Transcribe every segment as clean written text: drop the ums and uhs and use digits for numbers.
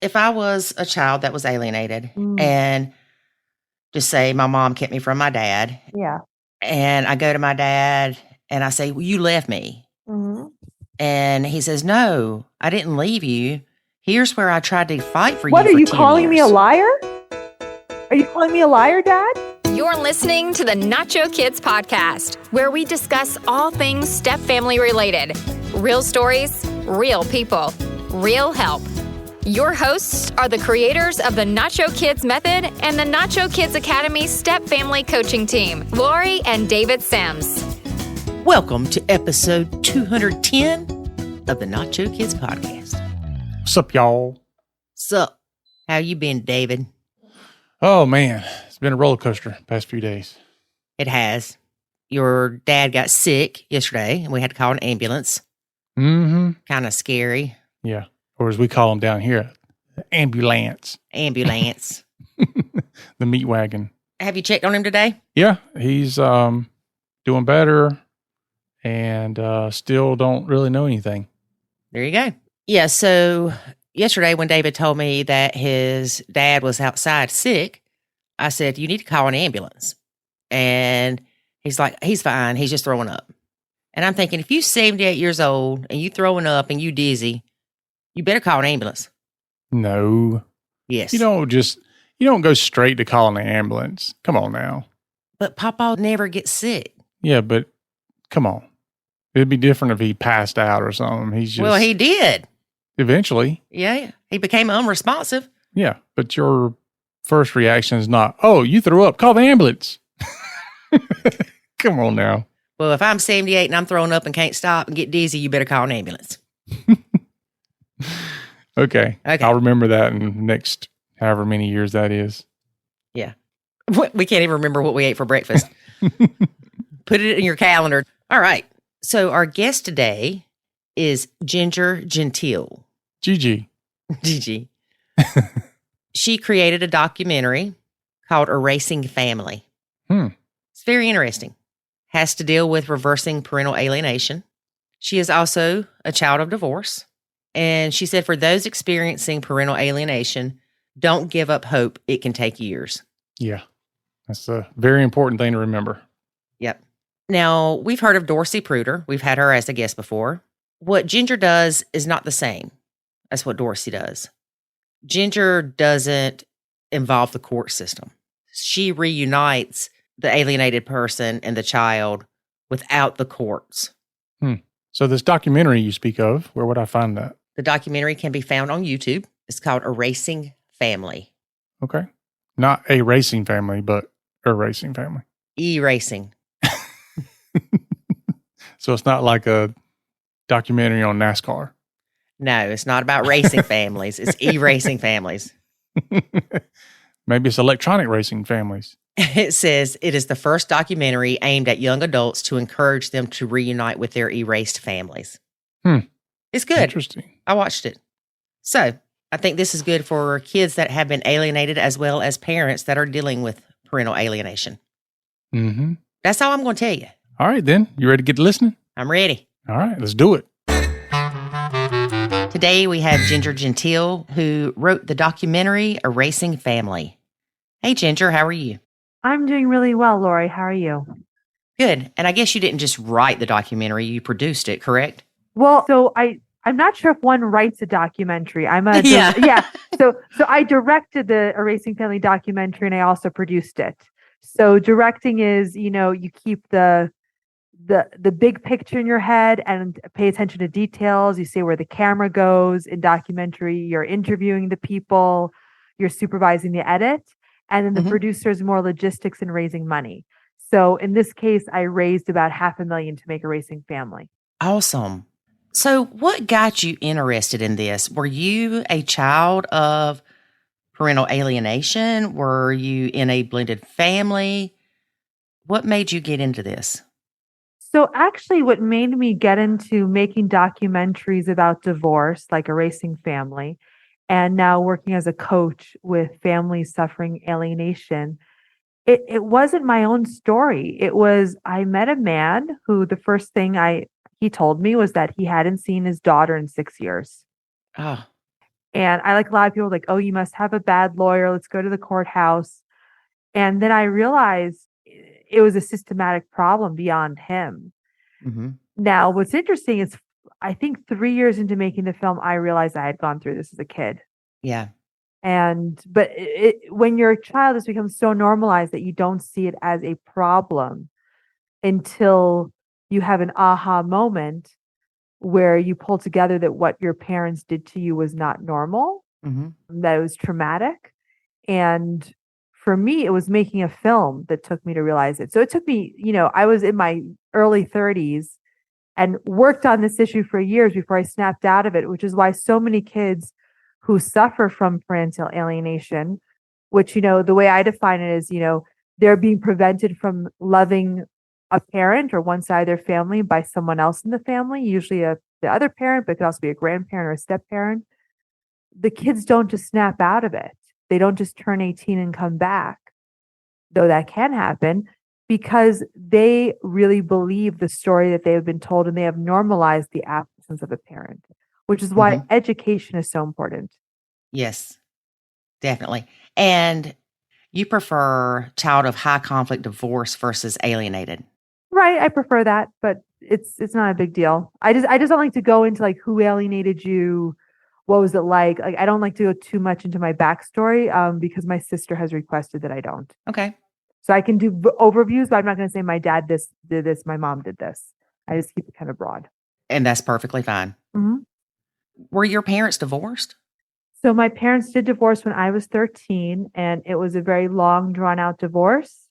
if I was a child that was alienated Mm. and just say my mom kept me from my dad, Yeah. and I go to my dad and I say, well, you left me. Mm-hmm. And he says, no, I didn't leave you. Here's where I tried to fight for What you are for you 10 calling me a years. liar? Are you calling me a liar, Dad? You're listening to the Nacho Kids podcast, where we discuss all things step-family related. Real stories, real people, real help. Your hosts are the creators of the Nacho Kids Method and the Nacho Kids Academy Step Family Coaching Team, Lori and David Sims. Welcome to episode 210 of the Nacho Kids podcast. What's up, y'all? Sup? How you been, David? Oh, man. It's been a roller coaster the past few days. It has. Your dad got sick yesterday, and we had to call an ambulance. Mm-hmm. Kind of scary. Yeah. Or as we call them down here, ambulance. Ambulance. The meat wagon. Have you checked on him today? Yeah. He's doing better and still don't really know anything. There you go. Yeah, so yesterday when David told me that his dad was outside sick, I said, you need to call an ambulance. And he's like, he's fine. He's just throwing up. And I'm thinking, if you're 78 years old and you throwing up and you dizzy, you better call an ambulance. No. Yes. You don't go straight to calling an ambulance. Come on now. But Papa never gets sick. Yeah, but come on. It'd be different if he passed out or something. He's just... Well, he did. Eventually. Yeah. He became unresponsive. Yeah, but your first reaction is not, oh, you threw up, call the ambulance. Come on now. Well, if I'm 78 and I'm throwing up and can't stop and get dizzy, you better call an ambulance. Okay. I'll remember that in the next however many years that is. Yeah. We can't even remember what we ate for breakfast. Put it in your calendar. All right. So our guest today is Ginger Gentile. Gigi. Gigi. She created a documentary called Erasing Family. It's very interesting. Has to deal with reversing parental alienation. She is also a child of divorce. And she said for those experiencing parental alienation, don't give up hope. It can take years. Yeah. That's a very important thing to remember. Yep. Now, we've heard of Dorsey Pruder. We've had her as a guest before. What Ginger does is not the same as what Dorsey does. Ginger doesn't involve the court system. She reunites the alienated person and the child without the courts. So this documentary you speak of, where would I find that? The documentary can be found on YouTube. It's called Erasing Family. Okay. Not a racing family, but erasing family. Erasing. So it's not like a documentary on NASCAR. No, it's not about racing families. It's erasing families. Maybe it's electronic racing families. It says it is the first documentary aimed at young adults to encourage them to reunite with their erased families. It's good. Interesting. I watched it. So I think this is good for kids that have been alienated as well as parents that are dealing with parental alienation. Mm-hmm. That's all I'm going to tell you. All right, then. You ready to get listening? I'm ready. All right, let's do it. Today we have Ginger Gentile, who wrote the documentary Erasing Family. Hey, Ginger, how are you? I'm doing really well, Lori. How are you? Good. And I guess you didn't just write the documentary, you produced it, correct? Well, so I'm not sure if one writes a documentary. So I directed the Erasing Family documentary and I also produced it. So directing is, you keep the big picture in your head and pay attention to details. You say where the camera goes. In documentary, you're interviewing the people, you're supervising the edit, and then the producer is more logistics and raising money. So in this case, I raised about $500,000 to make Erasing Family. Awesome. So what got you interested in this? Were you a child of parental alienation? Were you in a blended family? What made you get into this? So actually what made me get into making documentaries about divorce, like Erasing Family, and now working as a coach with families suffering alienation, it wasn't my own story. It was, I met a man who the first thing he told me was that he hadn't seen his daughter in 6 years. Oh. And I, like a lot of people, like, oh, you must have a bad lawyer. Let's go to the courthouse. And then I realized it was a systematic problem beyond him. Mm-hmm. Now, what's interesting is I think 3 years into making the film, I realized I had gone through this as a kid. Yeah. But when you're a child, this becomes so normalized that you don't see it as a problem until you have an aha moment where you pull together that what your parents did to you was not normal, that it was traumatic. And for me, it was making a film that took me to realize it. So it took me, I was in my early 30s and worked on this issue for years before I snapped out of it, which is why so many kids who suffer from parental alienation, which, the way I define it is, they're being prevented from loving a parent or one side of their family by someone else in the family, usually the other parent, but it could also be a grandparent or a step parent. The kids don't just snap out of it. They don't just turn 18 and come back, though that can happen, because they really believe the story that they have been told and they have normalized the absence of a parent, which is why education is so important. Yes, definitely. And you prefer child of high conflict divorce versus alienated. Right. I prefer that, but it's not a big deal. I just don't like to go into like who alienated you, what was it like? Like I don't like to go too much into my backstory because my sister has requested that I don't. Okay. So I can do overviews, but I'm not going to say my dad did this, my mom did this. I just keep it kind of broad. And that's perfectly fine. Mm-hmm. Were your parents divorced? So my parents did divorce when I was 13, and it was a very long, drawn-out divorce.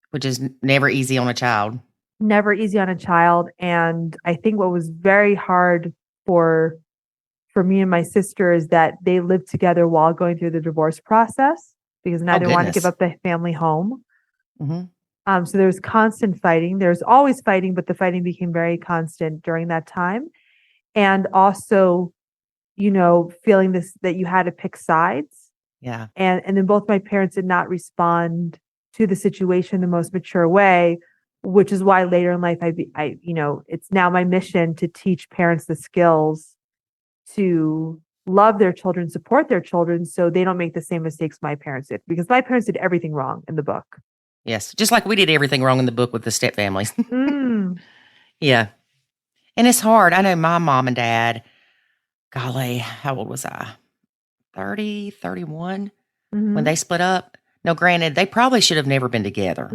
Which is never easy on a child. Never easy on a child. And I think what was very hard for me and my sister is that they lived together while going through the divorce process because neither wanted to give up the family home. Mm-hmm. So there was constant fighting. There's always fighting, but the fighting became very constant during that time. And also, feeling that you had to pick sides. Yeah. And then both my parents did not respond to the situation the most mature way, which is why later in life, it's now my mission to teach parents the skills to love their children, support their children so they don't make the same mistakes my parents did, because my parents did everything wrong in the book. Yes. Just like we did everything wrong in the book with the step families. Yeah. And it's hard. I know my mom and dad, golly, how old was I? 30, 31 when they split up. Now, granted, they probably should have never been together.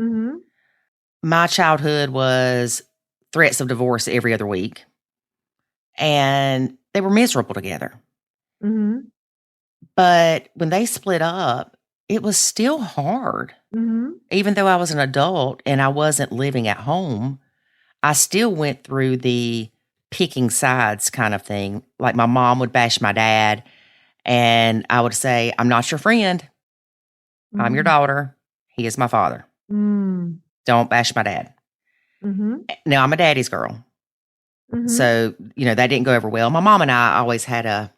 My childhood was threats of divorce every other week. And they were miserable together. But when they split up, it was still hard. Even though I was an adult and I wasn't living at home, I still went through the picking sides kind of thing. Like my mom would bash my dad and I would say, I'm not your friend. I'm your daughter. He is my father. Don't bash my dad. Now, I'm a daddy's girl. So, that didn't go over well. My mom and I always had a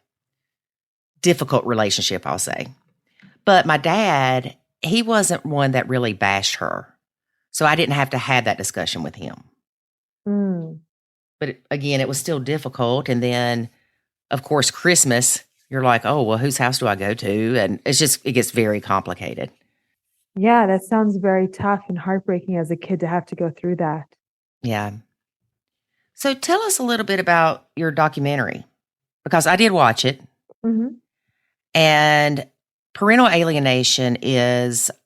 difficult relationship, I'll say. But my dad, he wasn't one that really bashed her. So I didn't have to have that discussion with him. But again, it was still difficult. And then, of course, Christmas, you're like, oh, well, whose house do I go to? And it gets very complicated. Yeah, that sounds very tough and heartbreaking as a kid to have to go through that. Yeah. So tell us a little bit about your documentary, because I did watch it. And parental alienation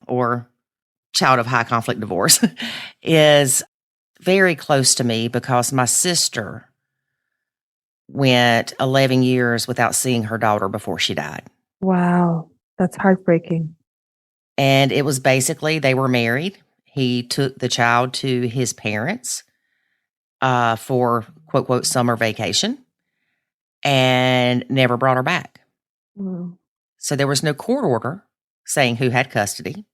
or child of high conflict divorce, is very close to me because my sister went 11 years without seeing her daughter before she died. Wow, that's heartbreaking. And it was basically, they were married. He took the child to his parents for quote, quote, summer vacation and never brought her back. So there was no court order saying who had custody.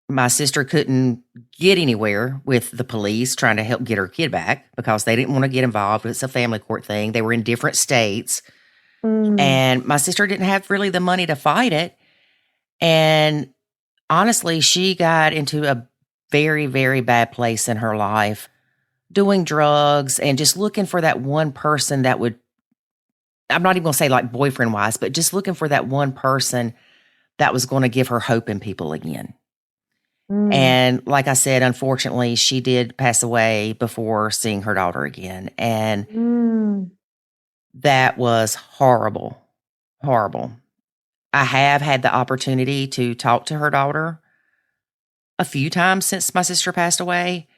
My sister couldn't get anywhere with the police trying to help get her kid back because they didn't want to get involved. It's a family court thing. They were in different states. And my sister didn't have really the money to fight it. And honestly, she got into a very, very bad place in her life, doing drugs and just looking for that one person that would I'm not even going to say like boyfriend wise, but just looking for that one person that was going to give her hope in people again. And like I said, unfortunately, she did pass away before seeing her daughter again. And that was horrible, horrible. I have had the opportunity to talk to her daughter a few times since my sister passed away.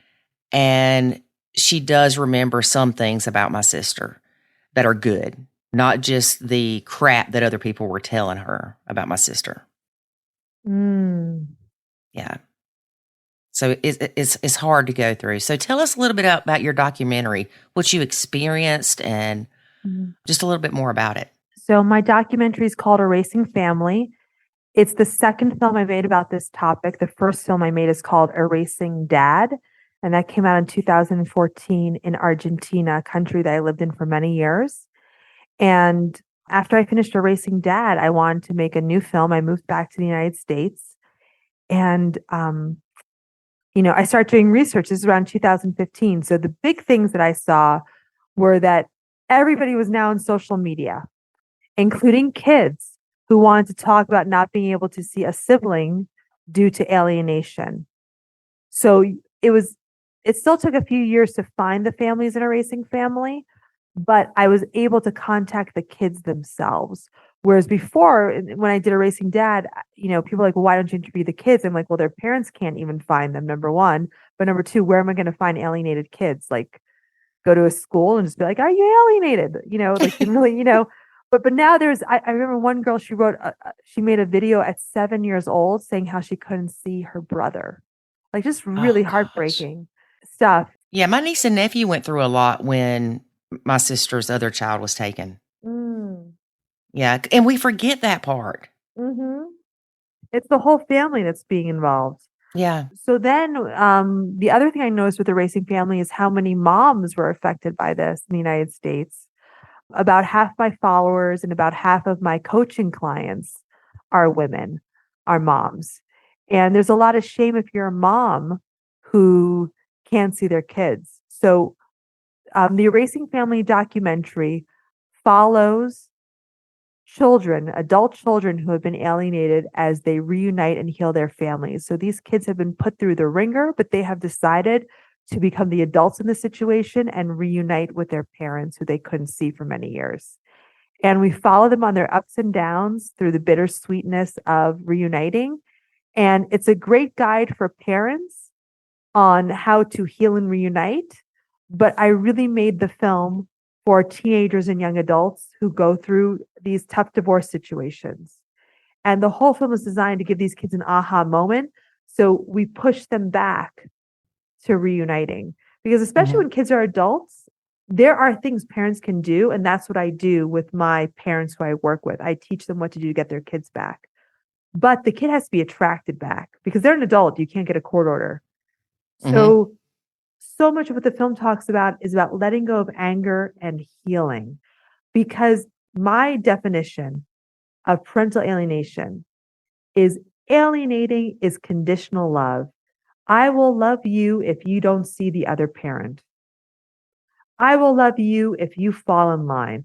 And she does remember some things about my sister that are good, not just the crap that other people were telling her about my sister. Yeah. So it's hard to go through. So tell us a little bit about your documentary, what you experienced, and just a little bit more about it. So my documentary is called Erasing Family. It's the second film I made about this topic. The first film I made is called Erasing Dad, and that came out in 2014 in Argentina, a country that I lived in for many years. And after I finished Erasing Dad, I wanted to make a new film. I moved back to the United States, and I started doing research. This is around 2015. So the big things that I saw were that everybody was now on social media, including kids who wanted to talk about not being able to see a sibling due to alienation. So it still took a few years to find the families in Erasing Family, but I was able to contact the kids themselves. Whereas before, when I did Erasing Dad, people are like, well, why don't you interview the kids? I'm like, well, their parents can't even find them, number one. But number two, where am I going to find alienated kids? Like, go to a school and just be like, are you alienated? Really, But now I remember one girl, she made a video at 7 years old saying how she couldn't see her brother. Like, just really heartbreaking stuff. Yeah, my niece and nephew went through a lot when my sister's other child was taken. Yeah, and we forget that part. It's the whole family that's being involved. Yeah. So then the other thing I noticed with Erasing Family is how many moms were affected by this in the United States. About half my followers and about half of my coaching clients are women, are moms. And there's a lot of shame if you're a mom who can't see their kids. So the Erasing Family documentary follows adult children who have been alienated as they reunite and heal their families. So these kids have been put through the ringer, but they have decided to become the adults in the situation and reunite with their parents who they couldn't see for many years. And we follow them on their ups and downs through the bittersweetness of reuniting. And it's a great guide for parents on how to heal and reunite. But I really made the film for teenagers and young adults who go through these tough divorce situations. And the whole film is designed to give these kids an aha moment. So we push them back to reuniting, because especially when kids are adults, there are things parents can do. And that's what I do with my parents who I work with. I teach them what to do to get their kids back. But the kid has to be attracted back because they're an adult. You can't get a court order. So much of what the film talks about is about letting go of anger and healing, because my definition of parental alienation is alienating is conditional love. I will love you if you don't see the other parent. I will love you if you fall in line.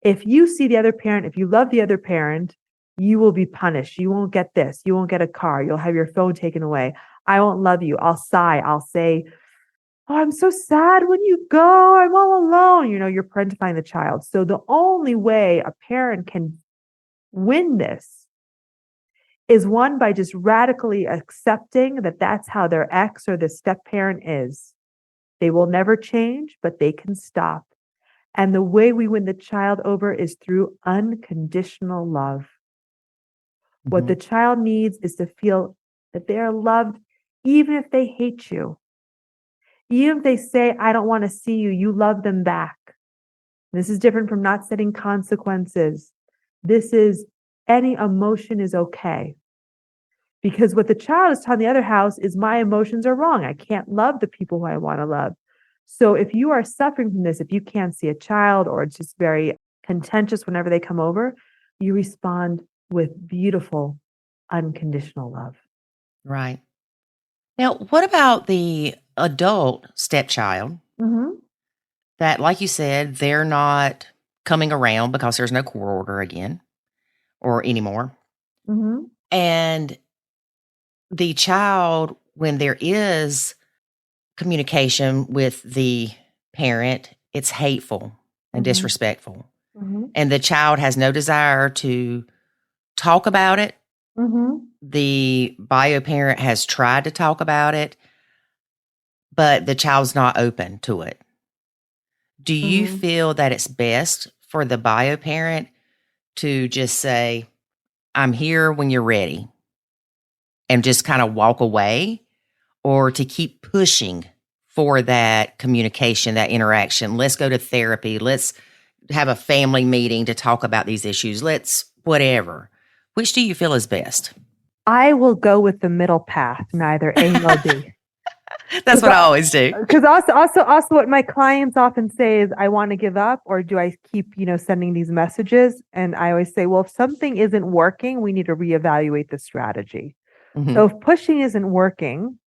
If you see the other parent, if you love the other parent, you will be punished. You won't get this. You won't get a car. You'll have your phone taken away. I won't love you. I'll sigh. I'll say, oh, I'm so sad when you go. I'm all alone. You're parentifying the child. So the only way a parent can win this is one by just radically accepting that that's how their ex or the step parent is. They will never change, but they can stop. And the way we win the child over is through unconditional love. What the child needs is to feel that they are loved, even if they hate you. Even if they say, I don't want to see you, you love them back. This is different from not setting consequences. This is any emotion is okay. Because what the child is telling the other house is my emotions are wrong. I can't love the people who I want to love. So if you are suffering from this, if you can't see a child or it's just very contentious whenever they come over, you respond with beautiful, unconditional love. Right. Now, what about the adult stepchild that, like you said, they're not coming around because there's no court order again or anymore. Mm-hmm. And the child, when there is communication with the parent, it's hateful and disrespectful. Mm-hmm. And the child has no desire to talk about it. Mm-hmm. The bio parent has tried to talk about it, but the child's not open to it. Do you feel that it's best for the bio parent to just say, I'm here when you're ready, and just kind of walk away, or to keep pushing for that communication, that interaction? Let's go to therapy. Let's have a family meeting to talk about these issues. Let's whatever. Which do you feel is best? I will go with the middle path, neither A nor B. That's what I always do. Because also what my clients often say is, I want to give up, or do I keep, sending these messages? And I always say, well, if something isn't working, we need to reevaluate the strategy. Mm-hmm. So if pushing isn't working,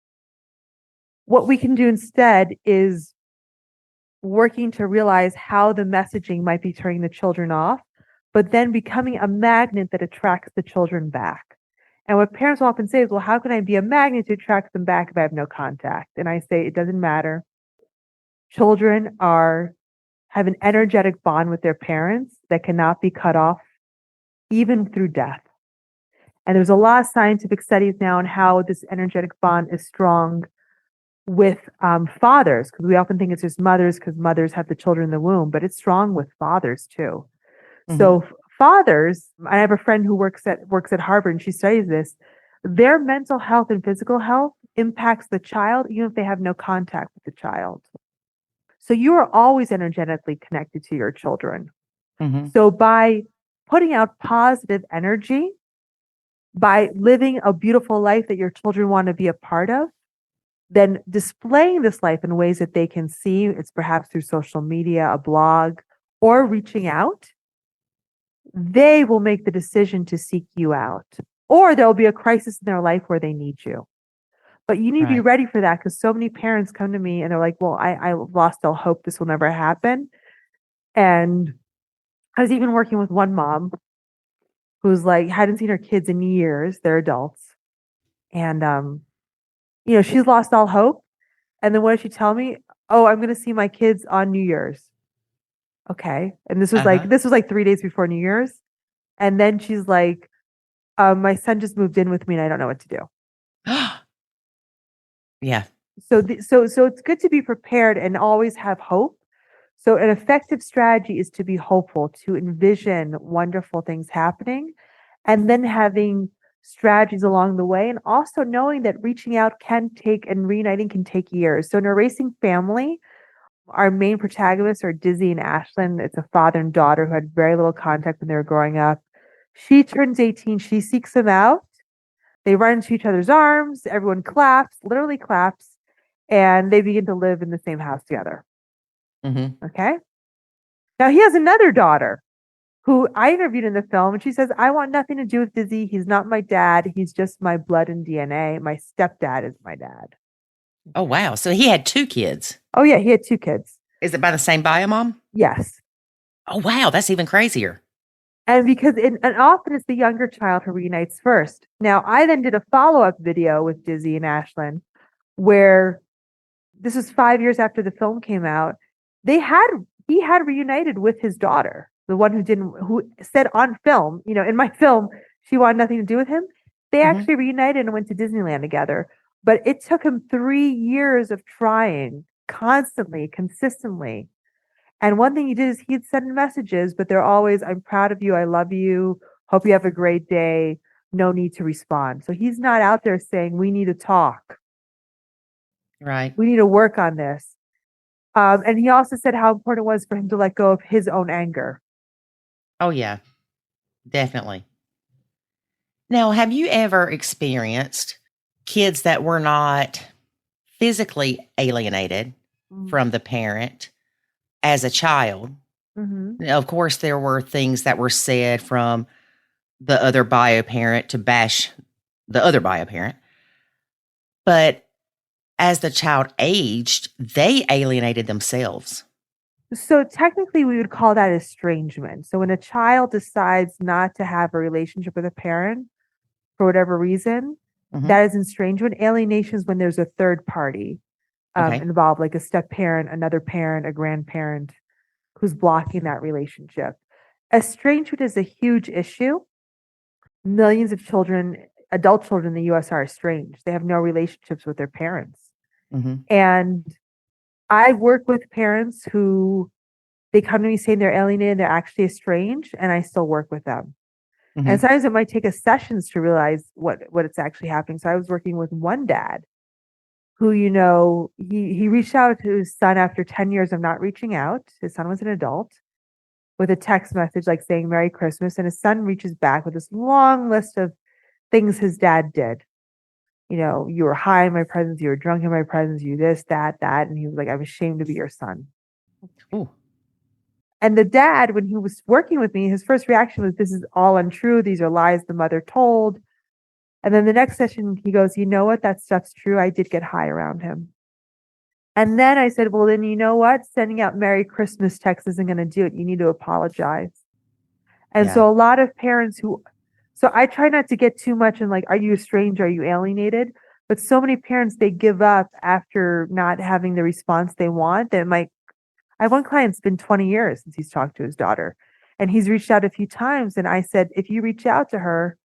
what we can do instead is working to realize how the messaging might be turning the children off, but then becoming a magnet that attracts the children back. And what parents will often say is, well, how can I be a magnet to attract them back if I have no contact? And I say, it doesn't matter. Children have an energetic bond with their parents that cannot be cut off, even through death. And there's a lot of scientific studies now on how this energetic bond is strong with fathers, because we often think it's just mothers because mothers have the children in the womb, but it's strong with fathers too. Mm-hmm. So fathers, I have a friend who works at Harvard, and she studies this. Their mental health and physical health impacts the child, even if they have no contact with the child. So you are always energetically connected to your children. Mm-hmm. So by putting out positive energy, by living a beautiful life that your children want to be a part of, then displaying this life in ways that they can see, it's perhaps through social media, a blog, or reaching out, they will make the decision to seek you out. Or there'll be a crisis in their life where they need you. But you need to be ready for that, because so many parents come to me and they're like, well, I lost all hope. This will never happen. And I was even working with one mom who's like, hadn't seen her kids in years. They're adults. And, she's lost all hope. And then what did she tell me? Oh, I'm going to see my kids on New Year's. Okay. And this was like 3 days before New Year's. And then she's like, my son just moved in with me and I don't know what to do. Yeah. So it's good to be prepared and always have hope. So an effective strategy is to be hopeful, to envision wonderful things happening, and then having strategies along the way, and also knowing that reaching out and reuniting can take years. So in Erasing Family, our main protagonists are Dizzy and Ashlyn. It's a father and daughter who had very little contact when they were growing up. She turns 18. She seeks him out. They run into each other's arms. Everyone claps, literally claps, and they begin to live in the same house together. Mm-hmm. Okay. Now he has another daughter who I interviewed in the film, and she says, I want nothing to do with Dizzy. He's not my dad. He's just my blood and DNA. My stepdad is my dad. Oh, wow. So he had 2 kids. Oh, yeah. He had 2 kids. Is it by the same bio mom? Yes. Oh, wow. That's even crazier. And because and often it's the younger child who reunites first. Now, I then did a follow-up video with Dizzy and Ashlyn, where this was 5 years after the film came out. He had reunited with his daughter, the one who said on film, in my film, she wanted nothing to do with him. They actually reunited and went to Disneyland together. But it took him 3 years of trying constantly, consistently. And one thing he did is he'd send messages, but they're always, I'm proud of you. I love you. Hope you have a great day. No need to respond. So he's not out there saying, we need to talk. Right. We need to work on this. And he also said how important it was for him to let go of his own anger. Oh, yeah, definitely. Now, have you ever experienced kids that were not physically alienated from the parent as a child? Mm-hmm. Now, of course, there were things that were said from the other bio parent to bash the other bio parent. But as the child aged, they alienated themselves. So technically, we would call that estrangement. So when a child decides not to have a relationship with a parent for whatever reason, that is estrangement. Alienation is when there's a third party involved, like a step parent, another parent, a grandparent who's blocking that relationship. Estrangement is a huge issue. Millions of children, adult children in the US are estranged. They have no relationships with their parents. And I work with parents who they come to me saying they're alienated, they're actually estranged, and I still work with them. And sometimes it might take us sessions to realize what it's actually happening. So I was working with one dad who, he reached out to his son after 10 years of not reaching out. His son was an adult, with a text message like saying Merry Christmas. And his son reaches back with this long list of things his dad did. You were high in my presence, you were drunk in my presence, you this, that. And he was like, I'm ashamed to be your son. Ooh. And the dad, when he was working with me, his first reaction was, this is all untrue. These are lies the mother told. And then the next session, he goes, you know what? That stuff's true. I did get high around him. And then I said, well, then you know what? Sending out Merry Christmas texts isn't going to do it. You need to apologize. And so a lot of parents so I try not to get too much in like, are you estranged? Are you alienated? But so many parents, they give up after not having the response they want. I have one client, it's been 20 years since he's talked to his daughter, and he's reached out a few times. And I said, if you reach out to her,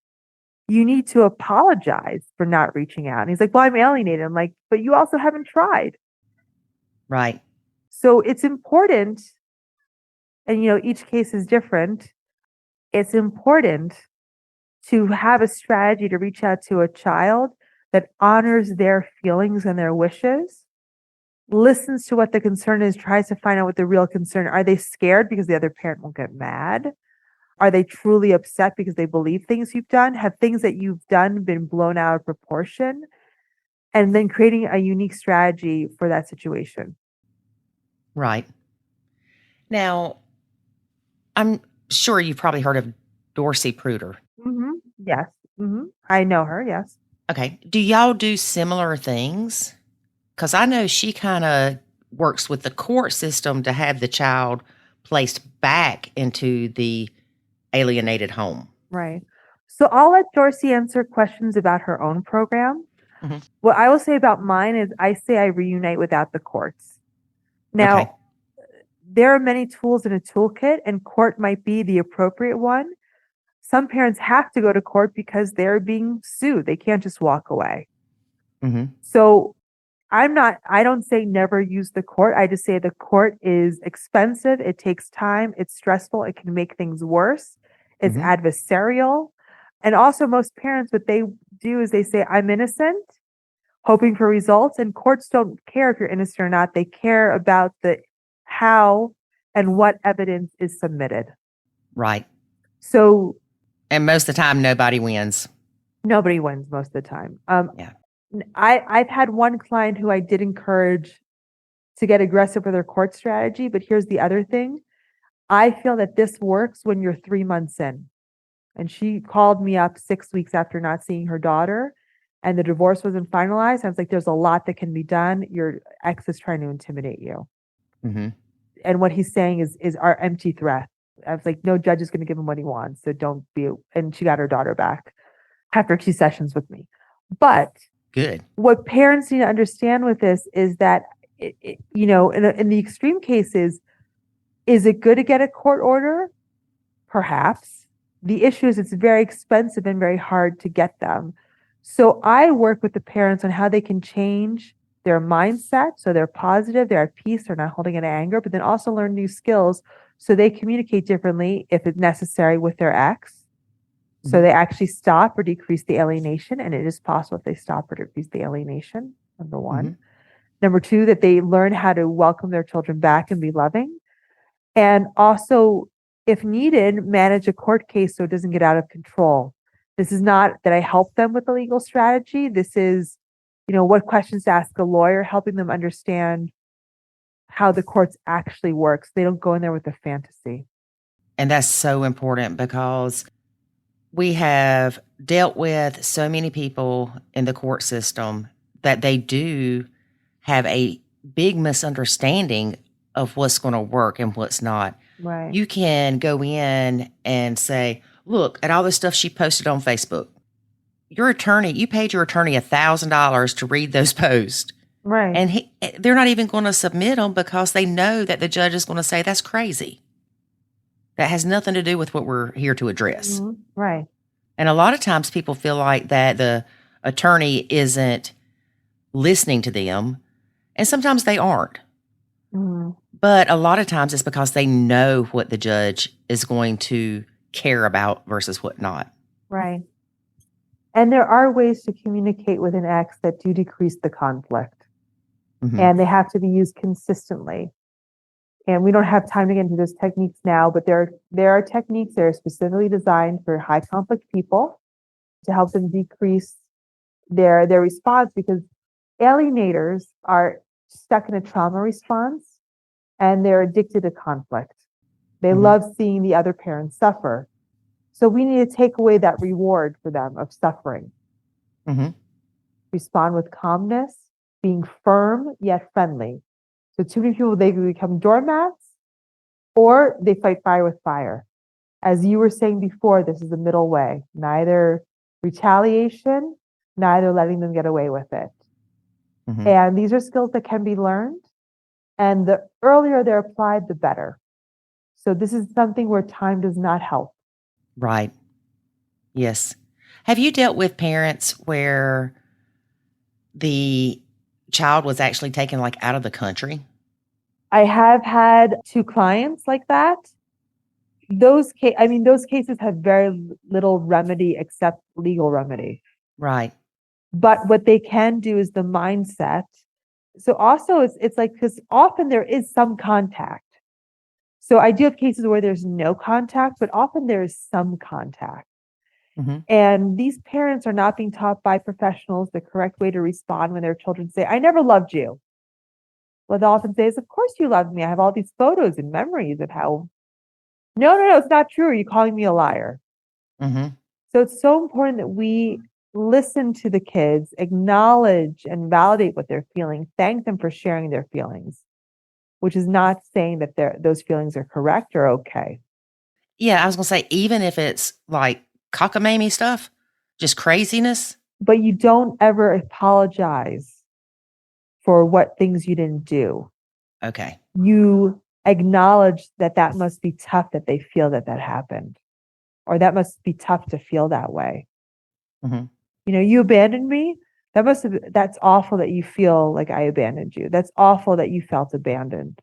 you need to apologize for not reaching out. And he's like, well, I'm alienated. I'm like, but you also haven't tried. Right. So it's important. And, each case is different. It's important to have a strategy to reach out to a child that honors their feelings and their wishes, listens to what the concern is, tries to find out what the real concern. Are they scared because the other parent will get mad? Are they truly upset because they believe things you've done? Have things that you've done been blown out of proportion? And then creating a unique strategy for that situation. Right. Now, I'm sure you've probably heard of Dorsey Pruder. Yes. I know her. Yes. Okay. Do y'all do similar things? Because I know she kind of works with the court system to have the child placed back into the alienated home. Right. So I'll let Dorsey answer questions about her own program. What I will say about mine is I say I reunite without the courts. Now, there are many tools in a toolkit, and court might be the appropriate one. Some parents have to go to court because they're being sued. They can't just walk away. So I don't say never use the court. I just say the court is expensive. It takes time. It's stressful. It can make things worse. It's adversarial. And also most parents, what they do is they say, I'm innocent, hoping for results. And courts don't care if you're innocent or not. They care about the how and what evidence is submitted. Right. So. And most of the time, nobody wins. Nobody wins most of the time. I've had one client who I did encourage to get aggressive with her court strategy, but here's the other thing. I feel that this works when you're 3 months in. And she called me up 6 weeks after not seeing her daughter, and the divorce wasn't finalized. I was like, there's a lot that can be done. Your ex is trying to intimidate you. And what he's saying is our empty threat. I was like, no judge is going to give him what he wants. So don't be. And she got her daughter back after 2 sessions with me. But good. What parents need to understand with this is that, in the extreme cases, is it good to get a court order? Perhaps. The issue is it's very expensive and very hard to get them. So I work with the parents on how they can change their mindset so they're positive, they're at peace, they're not holding in anger, but then also learn new skills so they communicate differently if it's necessary with their ex. So they actually stop or decrease the alienation, and it is possible if they stop or decrease the alienation, number one. Number two, that they learn how to welcome their children back and be loving. And also, if needed, manage a court case so it doesn't get out of control. This is not that I help them with the legal strategy. This is, what questions to ask a lawyer, helping them understand how the courts actually works. They don't go in there with a fantasy. And that's so important because we have dealt with so many people in the court system that they do have a big misunderstanding of what's going to work and what's not. Right. You can go in and say, look at all the stuff she posted on Facebook. Your attorney, you paid your attorney $1,000 to read those posts. Right. And they're not even going to submit them because they know that the judge is going to say, that's crazy. That has nothing to do with what we're here to address. Mm-hmm. Right. And a lot of times people feel like that the attorney isn't listening to them. And sometimes they aren't. Mm-hmm. But a lot of times it's because they know what the judge is going to care about versus what not. Right. And there are ways to communicate with an ex that do decrease the conflict. Mm-hmm. And they have to be used consistently. And we don't have time to get into those techniques now, but there are techniques that are specifically designed for high conflict people to help them decrease their response, because alienators are stuck in a trauma response and they're addicted to conflict. They mm-hmm. love seeing the other parent suffer. So we need to take away that reward for them of suffering. Mm-hmm. Respond with calmness, being firm yet friendly. So too many people, they become doormats or they fight fire with fire. As you were saying before, this is the middle way. Neither retaliation, neither letting them get away with it. Mm-hmm. And these are skills that can be learned. And the earlier they're applied, the better. So this is something where time does not help. Right. Yes. Have you dealt with parents where the child was actually taken like out of the country? I have had 2 clients like that. Those cases have very little remedy except legal remedy. Right. But what they can do is the mindset. So also it's like, because often there is some contact. So I do have cases where there's no contact, but often there is some contact. Mm-hmm. And these parents are not being taught by professionals the correct way to respond when their children say, I never loved you. What they'll often say is, of course you loved me. I have all these photos and memories of how. No, it's not true. Are you calling me a liar? Mm-hmm. So it's so important that we listen to the kids, acknowledge and validate what they're feeling, thank them for sharing their feelings, which is not saying that those feelings are correct or okay. Yeah, I was going to say, even if it's like cockamamie stuff, just craziness. But you don't ever apologize for what things you didn't do. Okay. You acknowledge that must be tough that they feel that happened, or that must be tough to feel that way. Mm-hmm. You abandoned me. That's awful that you feel like I abandoned you. That's awful that you felt abandoned.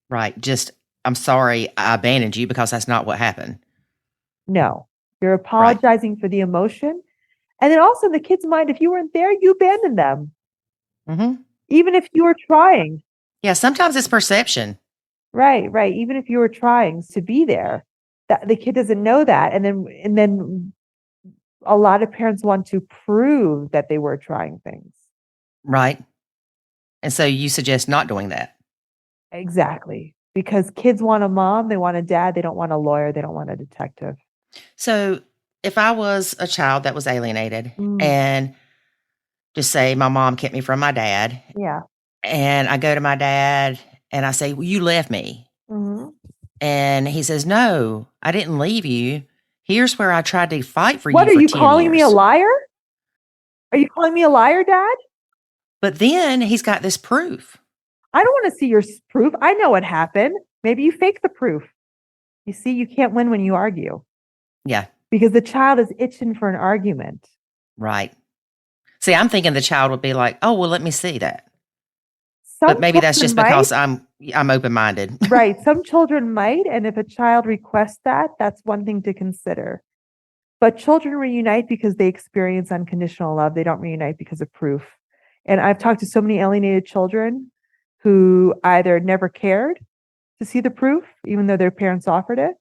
Right. Just, I'm sorry I abandoned you because that's not what happened. No, you're apologizing for the emotion. And then also in the kid's mind, if you weren't there, you abandoned them. Mm-hmm. Even if you were trying. Yeah, sometimes it's perception. Right. Even if you were trying to be there, that the kid doesn't know that. And then a lot of parents want to prove that they were trying things. Right. And so you suggest not doing that. Exactly. Because kids want a mom, they want a dad, they don't want a lawyer, they don't want a detective. So if I was a child that was alienated and just say my mom kept me from my dad. Yeah. And I go to my dad and I say, well, you left me. Mm-hmm. And he says, no, I didn't leave you. Here's where I tried to fight for you. What, are you calling me a liar? Are you calling me a liar, Dad? But then he's got this proof. I don't want to see your proof. I know what happened. Maybe you fake the proof. You see, you can't win when you argue. Yeah. Because the child is itching for an argument. Right. See, I'm thinking the child would be like, oh, well, let me see that. But maybe that's just because I'm open-minded. Right. Some children might. And if a child requests that, that's one thing to consider. But children reunite because they experience unconditional love. They don't reunite because of proof. And I've talked to so many alienated children who either never cared to see the proof, even though their parents offered it.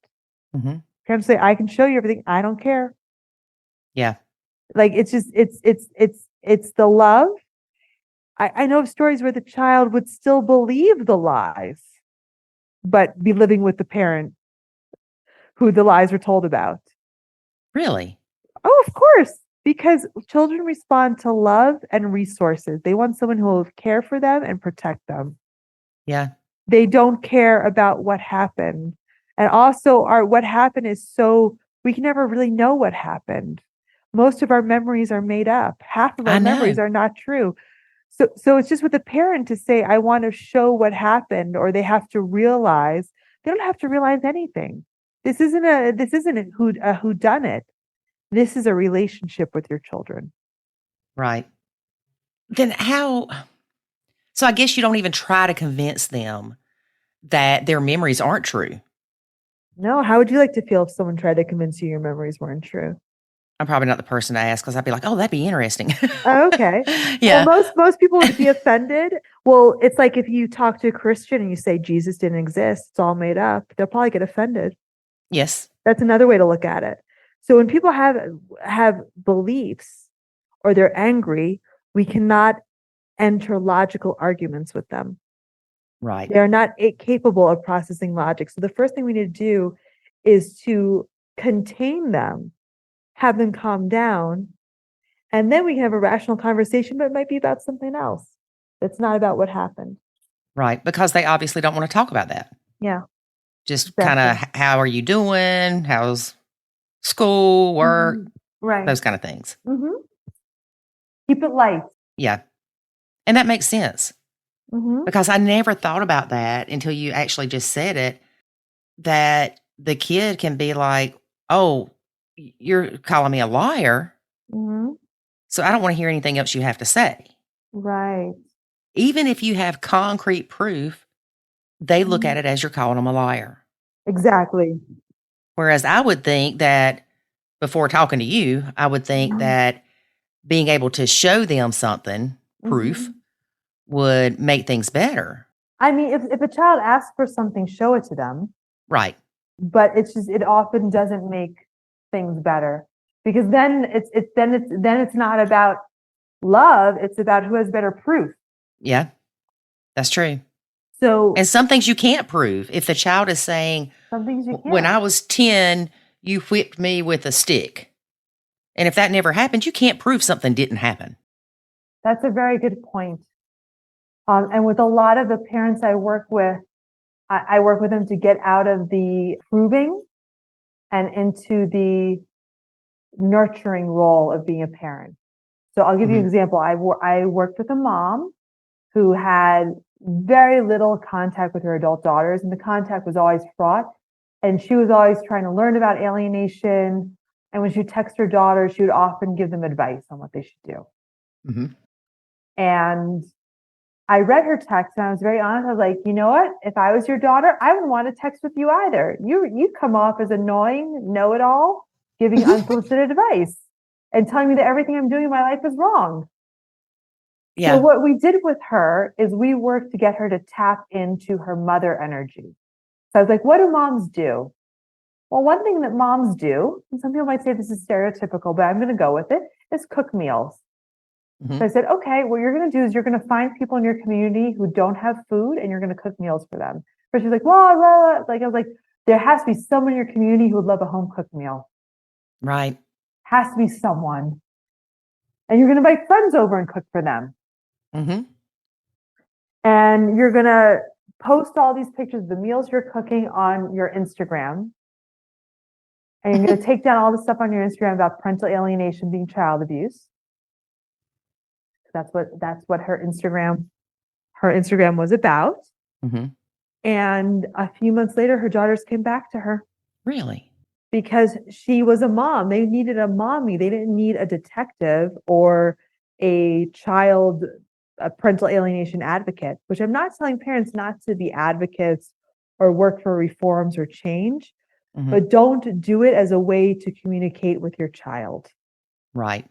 Mm-hmm. Parents say, I can show you everything. I don't care. Yeah. Like, it's just, it's the love. I know of stories where the child would still believe the lies, but be living with the parent who the lies were told about. Really? Oh, of course. Because children respond to love and resources. They want someone who will care for them and protect them. Yeah. They don't care about what happened. And also what happened is so we can never really know what happened. Most of our memories are made up. Half of our memories are not true. So it's just with a parent to say, I want to show what happened, or they have to realize. They don't have to realize anything. This isn't a whodunit. This is a relationship with your children. Right. Then how? So I guess you don't even try to convince them that their memories aren't true. No, how would you like to feel if someone tried to convince you your memories weren't true? I'm probably not the person to ask because I'd be like, oh, that'd be interesting. Oh, okay. Yeah. Well, most people would be offended. Well, it's like if you talk to a Christian and you say Jesus didn't exist, it's all made up, they'll probably get offended. Yes. That's another way to look at it. So when people have beliefs or they're angry, we cannot enter logical arguments with them. Right. They're not capable of processing logic. So the first thing we need to do is to contain them, have them calm down, and then we can have a rational conversation, but it might be about something else. It's not about what happened. Right. Because they obviously don't want to talk about that. Yeah. Just Exactly. kind of, how are you doing? How's school, work? Right. Those kind of things. Keep it light. Yeah. And that makes sense. Mm-hmm. Because I never thought about that until you actually just said it, that the kid can be like, oh, you're calling me a liar. Mm-hmm. So I don't want to hear anything else you have to say. Right. Even if you have concrete proof, they look at it as you're calling them a liar. Exactly. Whereas I would think that before talking to you, I would think that being able to show them something, proof, would make things better. I mean, if a child asks for something, show it to them. Right. But it often doesn't make things better, because then it's not about love. It's about who has better proof. Yeah, that's true. So, and some things you can't prove. If the child is saying, some things you can't. When I was 10, you whipped me with a stick. And if that never happened, you can't prove something didn't happen. That's a very good point. And with a lot of the parents I work with, I work with them to get out of the proving and into the nurturing role of being a parent. So I'll give you an example. I worked with a mom who had very little contact with her adult daughters, and the contact was always fraught. And she was always trying to learn about alienation. And when she would text her daughters, she would often give them advice on what they should do. Mm-hmm. And I read her text and I was very honest. I was like, you know what? If I was your daughter, I wouldn't want to text with you either. You come off as annoying, know-it-all, giving unsolicited advice and telling me that everything I'm doing in my life is wrong. Yeah. So what we did with her is we worked to get her to tap into her mother energy. So I was like, what do moms do? Well, one thing that moms do, and some people might say this is stereotypical, but I'm going to go with it, is cook meals. Mm-hmm. So I said, okay, what you're going to do is you're going to find people in your community who don't have food and you're going to cook meals for them. But she's like, well, like, I was like, there has to be someone in your community who would love a home cooked meal. Right. Has to be someone. And you're going to invite friends over and cook for them. Mm-hmm. And you're going to post all these pictures of the meals you're cooking on your Instagram. And you're going to take down all the stuff on your Instagram about parental alienation being child abuse. That's what her Instagram was about. Mm-hmm. And a few months later, her daughters came back to her. Really? Because she was a mom. They needed a mommy. They didn't need a detective or a parental alienation advocate, which I'm not telling parents not to be advocates or work for reforms or change, but don't do it as a way to communicate with your child. Right.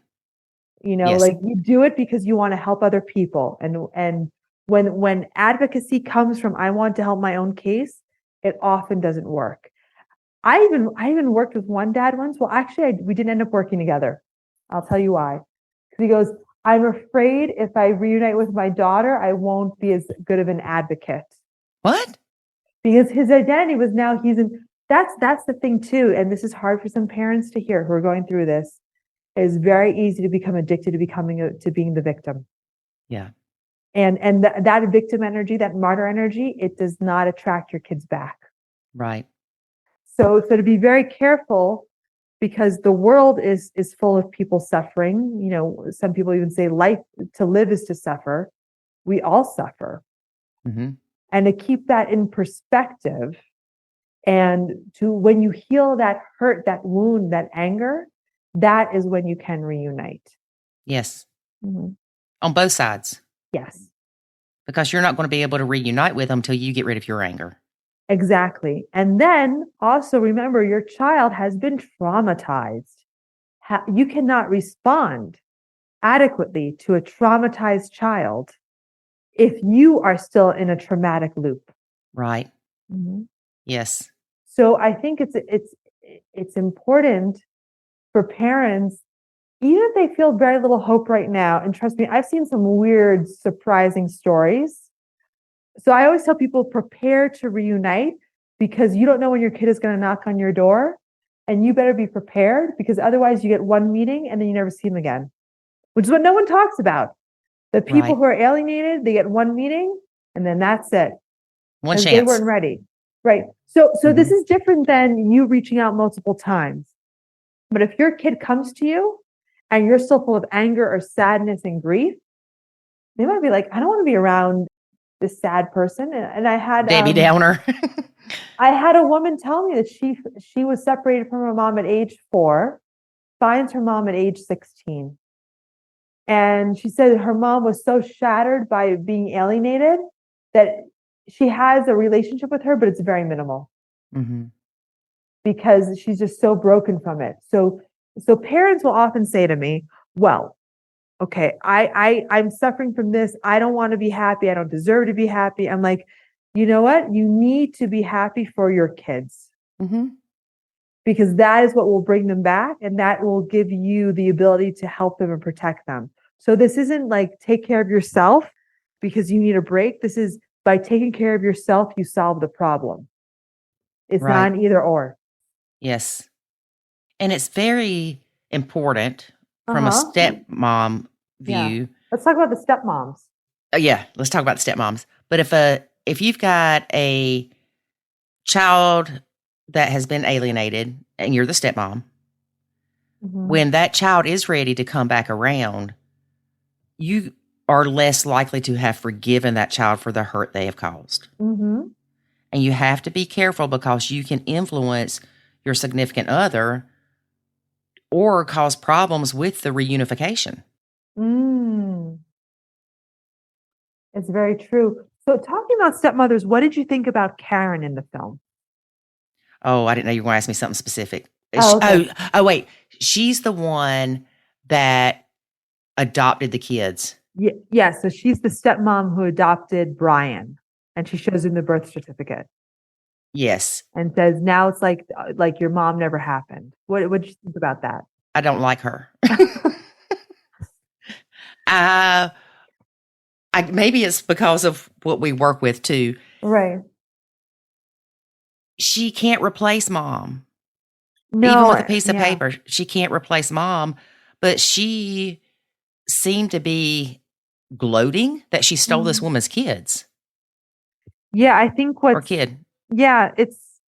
Yes. Like you do it because you want to help other people. And when advocacy comes from, I want to help my own case, it often doesn't work. I even worked with one dad once. Well, actually, we didn't end up working together. I'll tell you why. Because he goes, I'm afraid if I reunite with my daughter, I won't be as good of an advocate. What? Because his identity was now that's the thing too. And this is hard for some parents to hear who are going through this. It is very easy to become addicted to being the victim. Yeah. And that victim energy, that martyr energy, it does not attract your kids back. Right. So to be very careful, because the world is full of people suffering. You know, some people even say life to live is to suffer. We all suffer. Mm-hmm. And to keep that in perspective, and to when you heal that hurt, that wound, that anger, that is when you can reunite. Yes. Mm-hmm. On both sides. Yes. Because you're not going to be able to reunite with them until you get rid of your anger. Exactly. And then also remember, your child has been traumatized. You cannot respond adequately to a traumatized child if you are still in a traumatic loop. Right. Mm-hmm. Yes. So I think it's important for parents, even if they feel very little hope right now. And trust me, I've seen some weird, surprising stories. So I always tell people, prepare to reunite, because you don't know when your kid is going to knock on your door, and you better be prepared, because otherwise you get one meeting and then you never see them again, which is what no one talks about. The people who are alienated, they get one meeting and then that's it. One chance. They weren't ready. Right. So this is different than you reaching out multiple times. But if your kid comes to you and you're still full of anger or sadness and grief, they might be like, I don't want to be around this sad person. And I had Debbie Downer. I had a woman tell me that she was separated from her mom at age 4, finds her mom at age 16. And she said her mom was so shattered by being alienated that she has a relationship with her, but it's very minimal. Mm-hmm. Because she's just so broken from it. So parents will often say to me, well, okay, I'm suffering from this. I don't want to be happy. I don't deserve to be happy. I'm like, you know what? You need to be happy for your kids. Mm-hmm. Because that is what will bring them back, and that will give you the ability to help them and protect them. So this isn't like take care of yourself because you need a break. This is by taking care of yourself, you solve the problem. It's not an either or. Yes. And it's very important from a stepmom view. Yeah. Let's talk about the stepmoms. Let's talk about the stepmoms. But if you've got a child that has been alienated and you're the stepmom, when that child is ready to come back around, you are less likely to have forgiven that child for the hurt they have caused. Mm-hmm. And you have to be careful because you can influence your significant other or cause problems with the reunification. It's very true. So talking about stepmothers, what did you think about Karen in the film? Oh, I didn't know you were going to ask me something specific. Okay. Wait. She's the one that adopted the kids. Yeah. So she's the stepmom who adopted Brian, and she shows him the birth certificate. Yes. And says, now it's like your mom never happened. What did you think about that? I don't like her. Maybe it's because of what we work with too. Right. She can't replace mom. No, even with a piece of paper, she can't replace mom. But she seemed to be gloating that she stole this woman's kids. Yeah, I think or kid. Yeah, it's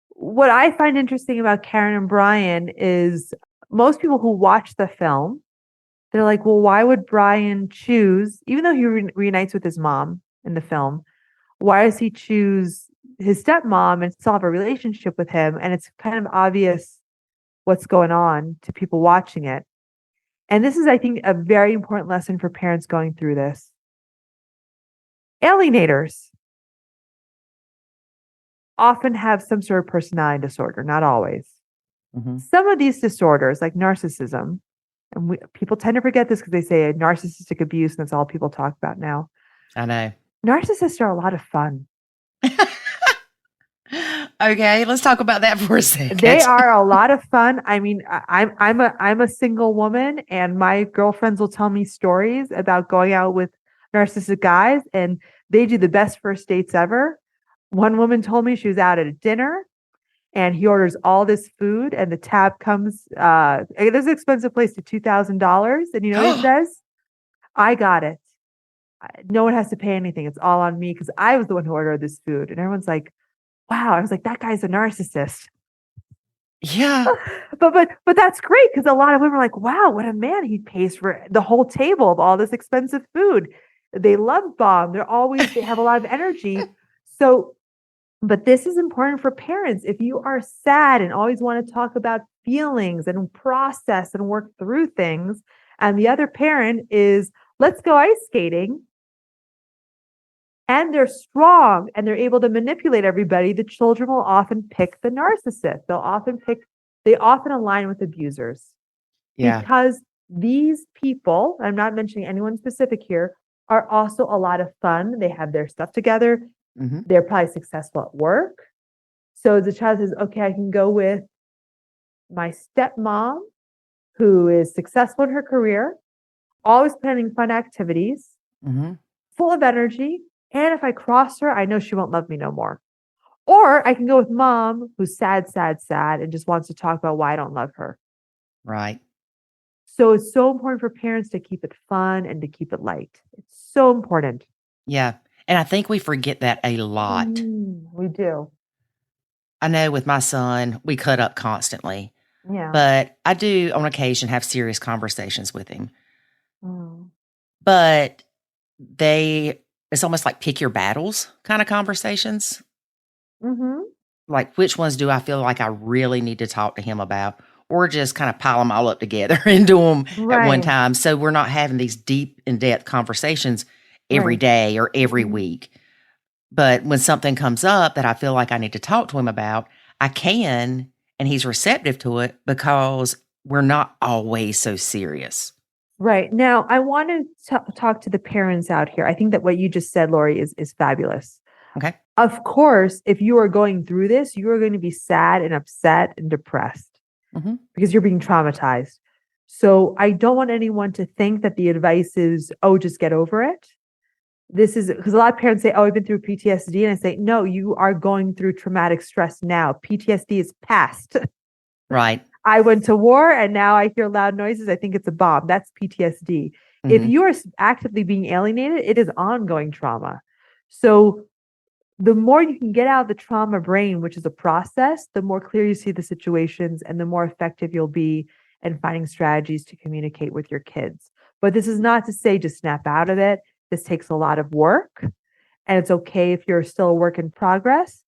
what I find interesting about Karen and Brian is most people who watch the film, they're like, well, why would Brian choose, even though he reunites with his mom in the film, why does he choose his stepmom and still have a relationship with him? And it's kind of obvious what's going on to people watching it. And this is, I think, a very important lesson for parents going through this. Alienators often have some sort of personality disorder, not always. Mm-hmm. Some of these disorders, like narcissism, and people tend to forget this because they say narcissistic abuse, and that's all people talk about now. I know. Narcissists are a lot of fun. Okay, let's talk about that for a second. They are a lot of fun. I mean, I'm a single woman, and my girlfriends will tell me stories about going out with narcissistic guys, and they do the best first dates ever. One woman told me she was out at a dinner, and he orders all this food, and the tab comes. There's an expensive place to $2,000, and you know what he says? I got it. No one has to pay anything. It's all on me because I was the one who ordered this food. And everyone's like, wow. I was like, that guy's a narcissist. Yeah. but that's great because a lot of women are like, wow, what a man. He pays for the whole table of all this expensive food. They love bomb. They have a lot of energy. So, but this is important for parents. If you are sad and always want to talk about feelings and process and work through things, and the other parent is, let's go ice skating, and they're strong and they're able to manipulate everybody, the children will often pick the narcissist. They often align with abusers. Yeah. Because these people, I'm not mentioning anyone specific here, are also a lot of fun. They have their stuff together. Mm-hmm. They're probably successful at work. So the child says, okay, I can go with my stepmom who is successful in her career, always planning fun activities, full of energy. And if I cross her, I know she won't love me no more. Or I can go with mom who's sad, and just wants to talk about why I don't love her. Right. So it's so important for parents to keep it fun and to keep it light. It's so important. Yeah. And I think we forget that a lot. We do. I know with my son, we cut up constantly. Yeah. But I do on occasion have serious conversations with him. But it's almost like pick your battles kind of conversations. Like which ones do I feel like I really need to talk to him about, or just kind of pile them all up together and do them at one time. So we're not having these deep in-depth conversations every day or every week. But when something comes up that I feel like I need to talk to him about, I can, and he's receptive to it because we're not always so serious. Right. Now, I want to talk to the parents out here. I think that what you just said, Lori, is fabulous. Okay. Of course, if you are going through this, you are going to be sad and upset and depressed because you're being traumatized. So I don't want anyone to think that the advice is, oh, just get over it. This is because a lot of parents say, oh, I've been through PTSD. And I say, no, you are going through traumatic stress now. PTSD is past. Right. I went to war and now I hear loud noises. I think it's a bomb. That's PTSD. If you are actively being alienated, it is ongoing trauma. So the more you can get out of the trauma brain, which is a process, the more clear you see the situations and the more effective you'll be in finding strategies to communicate with your kids. But this is not to say just snap out of it. This takes a lot of work, and it's okay if you're still a work in progress,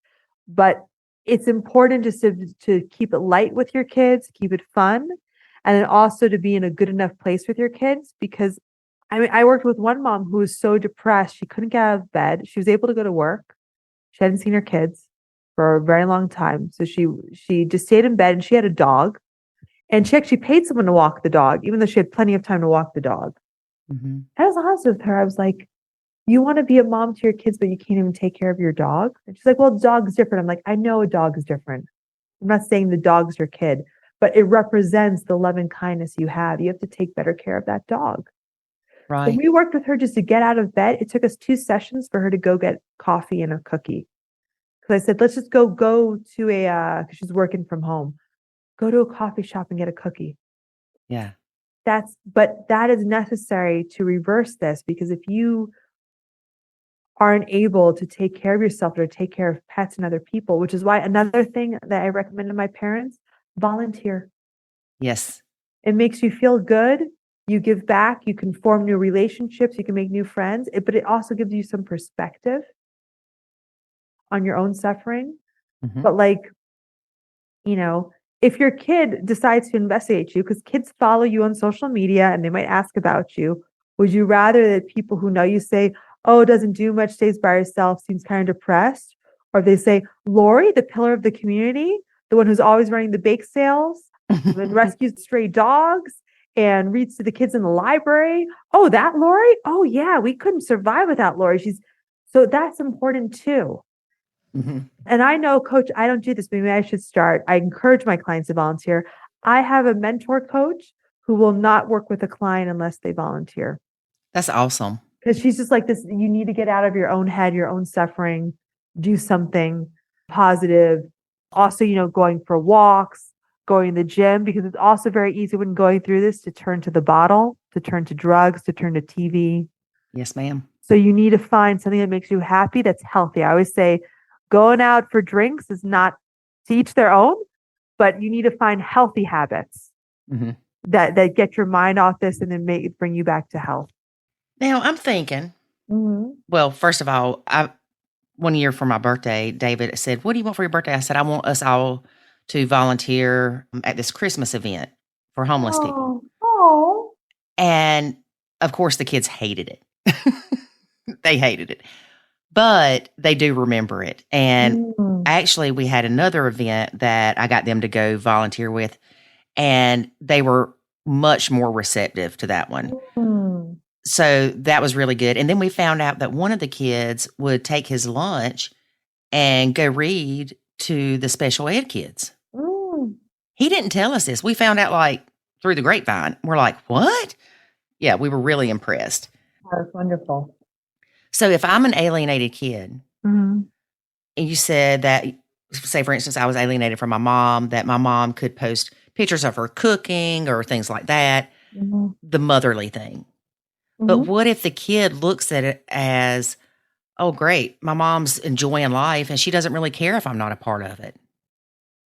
but it's important just to keep it light with your kids, keep it fun, and then also to be in a good enough place with your kids. Because I worked with one mom who was so depressed, she couldn't get out of bed. She was able to go to work. She hadn't seen her kids for a very long time. So she just stayed in bed, and she had a dog, and she actually paid someone to walk the dog, even though she had plenty of time to walk the dog. I was honest with her. I was like, you want to be a mom to your kids, but you can't even take care of your dog? And she's like, well, the dog's different. I'm like, I know a dog is different. I'm not saying the dog's your kid, but it represents the love and kindness you have. You have to take better care of that dog. Right. So we worked with her just to get out of bed. It took us 2 sessions for her to go get coffee and a cookie. Because I said, let's just go to because she's working from home. Go to a coffee shop and get a cookie. Yeah. But that is necessary to reverse this, because if you aren't able to take care of yourself or take care of pets and other people, which is why another thing that I recommend to my parents, volunteer. Yes. It makes you feel good. You give back, you can form new relationships, you can make new friends, but it also gives you some perspective on your own suffering. But if your kid decides to investigate you, because kids follow you on social media and they might ask about you, would you rather that people who know you say, oh, doesn't do much, stays by herself, seems kind of depressed? Or if they say, Lori, the pillar of the community, the one who's always running the bake sales, and rescues stray dogs and reads to the kids in the library. Oh, that Lori? Oh, yeah, we couldn't survive without Lori. So that's important too. And I know, Coach, I don't do this, but maybe I should start. I encourage my clients to volunteer. I have a mentor coach who will not work with a client unless they volunteer. That's awesome. Because she's just like this, you need to get out of your own head, your own suffering, do something positive. Also, going for walks, going to the gym, because it's also very easy when going through this to turn to the bottle, to turn to drugs, to turn to TV. Yes, ma'am. So you need to find something that makes you happy, that's healthy. I always say going out for drinks is not to each their own, but you need to find healthy habits that get your mind off this and then bring you back to health. Now I'm thinking, well, first of all, one year for my birthday, David said, "What do you want for your birthday?" I said, "I want us all to volunteer at this Christmas event for homeless people." Oh. And of course, the kids hated it. They hated it, but they do remember it. And actually, we had another event that I got them to go volunteer with, and they were much more receptive to that one. So that was really good. And then we found out that one of the kids would take his lunch and go read to the special ed kids. He didn't tell us this. We found out like through the grapevine. We're like, what? Yeah, we were really impressed. That's wonderful. So if I'm an alienated kid, and you said that, say, for instance, I was alienated from my mom, that my mom could post pictures of her cooking or things like that, the motherly thing. But what if the kid looks at it as, oh, great, my mom's enjoying life and she doesn't really care if I'm not a part of it?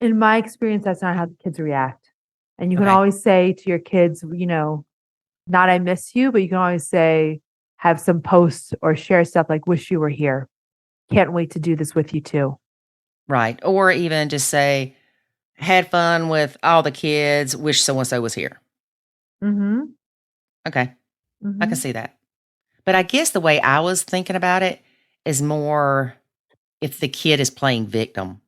In my experience, that's not how the kids react. And you can always say to your kids, not I miss you, but you can always say, have some posts or share stuff like, wish you were here. Can't wait to do this with you too. Right. Or even just say, had fun with all the kids, wish so-and-so was here. Okay. I can see that. But I guess the way I was thinking about it is more if the kid is playing victim.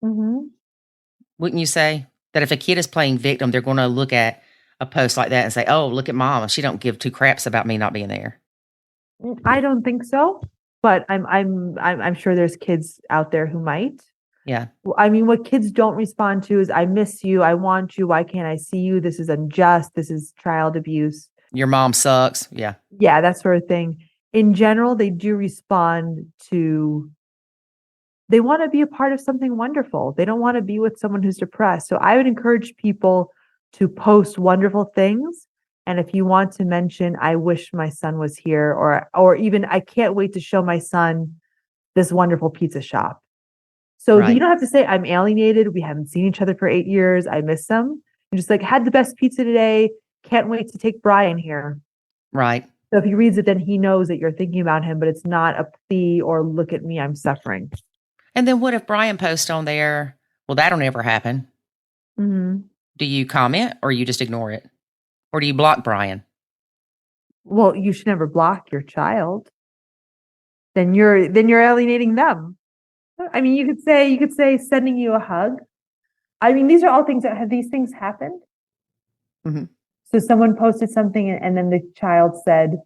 Wouldn't you say? That if a kid is playing victim, they're going to look at a post like that and say, oh, look at mom. She don't give two craps about me not being there. I don't think so, but I'm sure there's kids out there who might. Yeah. I mean, what kids don't respond to is, I miss you. I want you. Why can't I see you? This is unjust. This is child abuse. Your mom sucks. Yeah. Yeah, that sort of thing. In general, they do respond to, they want to be a part of something wonderful. They don't want to be with someone who's depressed. So I would encourage people to post wonderful things. And if you want to mention, I wish my son was here, or even, I can't wait to show my son this wonderful pizza shop. So you don't have to say, I'm alienated. We haven't seen each other for 8 years. I miss them. You're just like, had the best pizza today. Can't wait to take Brian here. Right. So if he reads it, then he knows that you're thinking about him, but it's not a plea or look at me, I'm suffering. And then what if Brian posts on there? Well, that'll never happen. Do you comment or you just ignore it? Or do you block Brian? Well, you should never block your child. Then you're alienating them. I mean, you could say sending you a hug. I mean, these are all things have these things happened? So someone posted something and then the child said,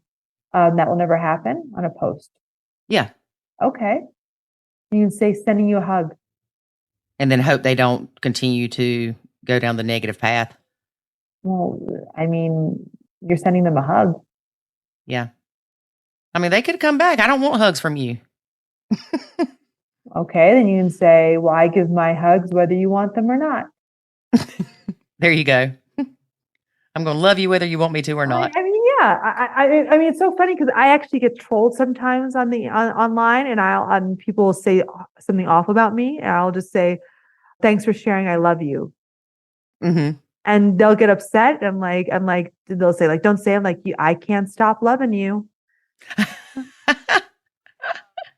that will never happen on a post. Yeah. Okay. You can say sending you a hug. And then hope they don't continue to go down the negative path. Well, I mean, you're sending them a hug. Yeah. I mean, they could come back. I don't want hugs from you. Okay, then you can say, well, I give my hugs whether you want them or not. There you go. I'm going to love you whether you want me to or not. I mean, yeah. I mean, it's so funny because I actually get trolled sometimes online, and people will say something awful about me, and I'll just say, "Thanks for sharing. I love you." And they'll get upset. I'm like, they'll say like, "Don't say." I'm like, I can't stop loving you.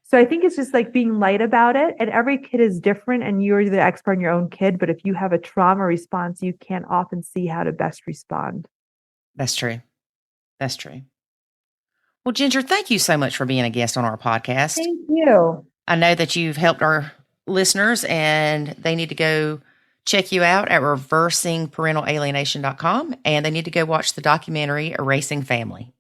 So I think it's just like being light about it. And every kid is different, and you're the expert on your own kid. But if you have a trauma response, you can't often see how to best respond. That's true. That's true. Well, Ginger, thank you so much for being a guest on our podcast. Thank you. I know that you've helped our listeners, and they need to go check you out at reversingparentalalienation.com, and they need to go watch the documentary Erasing Family.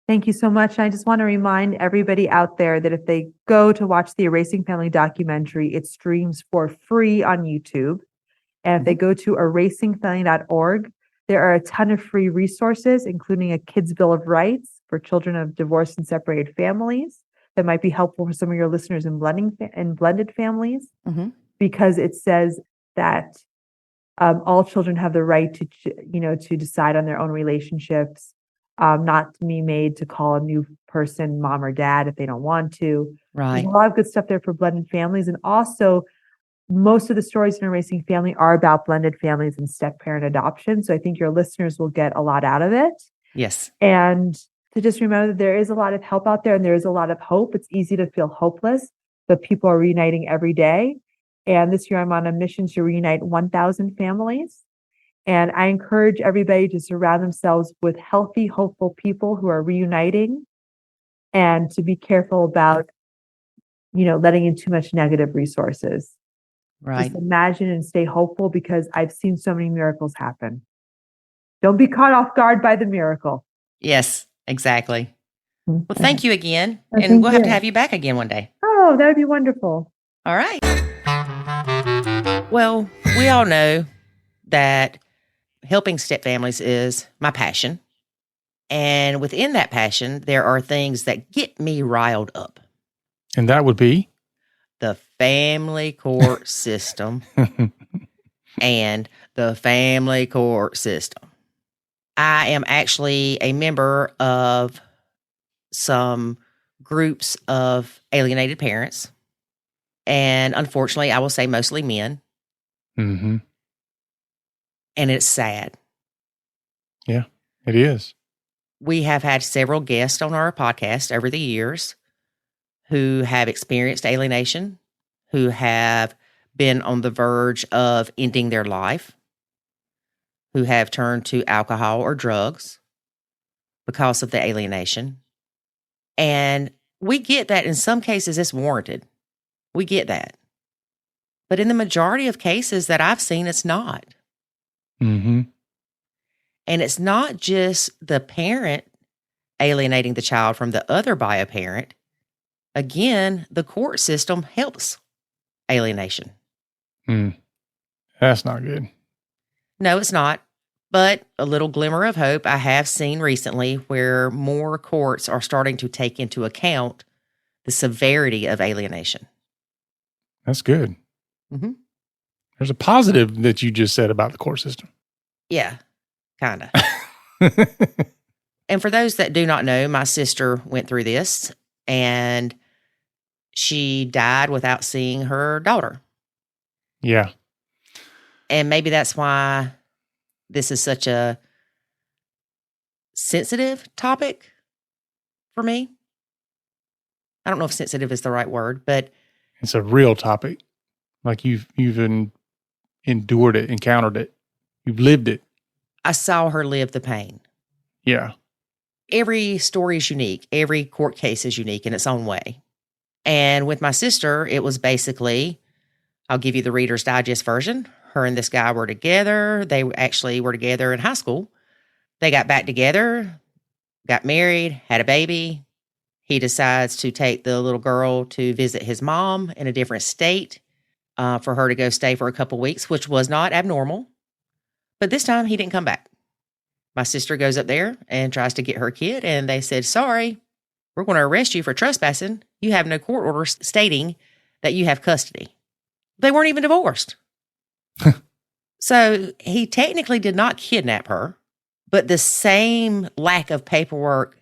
Thank you so much. I just want to remind everybody out there that if they go to watch the Erasing Family documentary, it streams for free on YouTube. And if they go to erasingfamily.org, there are a ton of free resources, including a Kids Bill of Rights for children of divorced and separated families that might be helpful for some of your listeners in blended families, because it says that all children have the right to decide on their own relationships. not to be made to call a new person mom or dad if they don't want to. Right. There's a lot of good stuff there for blended families. And also, most of the stories in Erasing Family are about blended families and step-parent adoption. So I think your listeners will get a lot out of it. Yes. And to just remember that there is a lot of help out there and there is a lot of hope. It's easy to feel hopeless, but people are reuniting every day. And this year I'm on a mission to reunite 1,000 families. And I encourage everybody to surround themselves with healthy, hopeful people who are reuniting, and to be careful about, letting in too much negative resources. Right. Just imagine and stay hopeful, because I've seen so many miracles happen. Don't be caught off guard by the miracle. Yes, exactly. Well, thank you again. Oh, and we'll have to you. have you back again one day. Oh, that would be wonderful. All right. Well, we all know that helping step families is my passion. And within that passion, there are things that get me riled up. And that would be? The family court system and the family court system. I am actually a member of some groups of alienated parents. And unfortunately, I will say mostly men. Mm-hmm. And it's sad. Yeah, it is. We have had several guests on our podcast over the years who have experienced alienation, who have been on the verge of ending their life, who have turned to alcohol or drugs because of the alienation. And we get that in some cases it's warranted. We get that. But in the majority of cases that I've seen, it's not. Mm-hmm. And it's not just the parent alienating the child from the other bio parent. Again, the court system helps alienation. That's not good. No, it's not. But a little glimmer of hope I have seen recently, where more courts are starting to take into account the severity of alienation. That's good. Mm-hmm. There's a positive that you just said about the court system. Yeah, kind of. And for those that do not know, my sister went through this, and she died without seeing her daughter. Yeah. And maybe that's why this is such a sensitive topic for me. I don't know if sensitive is the right word, but it's a real topic. Like you've endured it, encountered it. You've lived it. I saw her live the pain. Yeah. Every story is unique. Every court case is unique in its own way. And with my sister, it was basically, I'll give you the Reader's Digest version. Her and this guy were together. They actually were together in high school. They got back together, got married, had a baby. He decides to take the little girl to visit his mom in a different state for her to go stay for a couple weeks, which was not abnormal. But this time he didn't come back. My sister goes up there and tries to get her kid, and they said, sorry, we're going to arrest you for trespassing. You have no court order stating that you have custody. They weren't even divorced. So he technically did not kidnap her, but the same lack of paperwork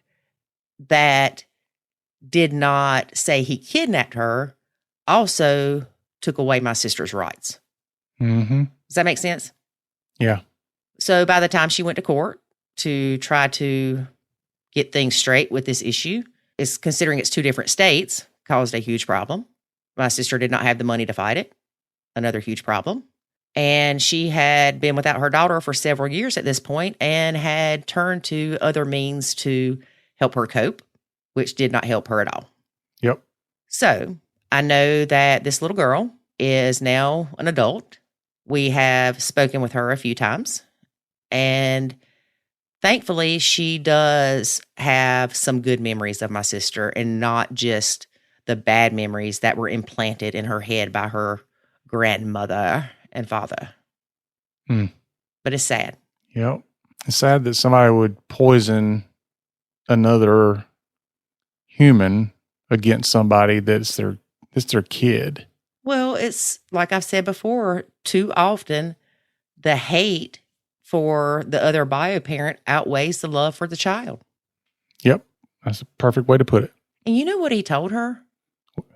that did not say he kidnapped her also took away my sister's rights. Mm-hmm. Does that make sense? Yeah. So by the time she went to court to try to get things straight with this issue, is considering it's two different states, caused a huge problem. My sister did not have the money to fight it. Another huge problem. And she had been without her daughter for several years at this point and had turned to other means to help her cope, which did not help her at all. Yep. So I know that this little girl is now an adult. We have spoken with her a few times, and thankfully she does have some good memories of my sister and not just the bad memories that were implanted in her head by her grandmother and father. But it's sad. Yep. It's sad that somebody would poison another human against somebody that's their kid. Well, it's like I've said before, too often the hate for the other bio parent outweighs the love for the child. Yep. That's a perfect way to put it. And you know what he told her?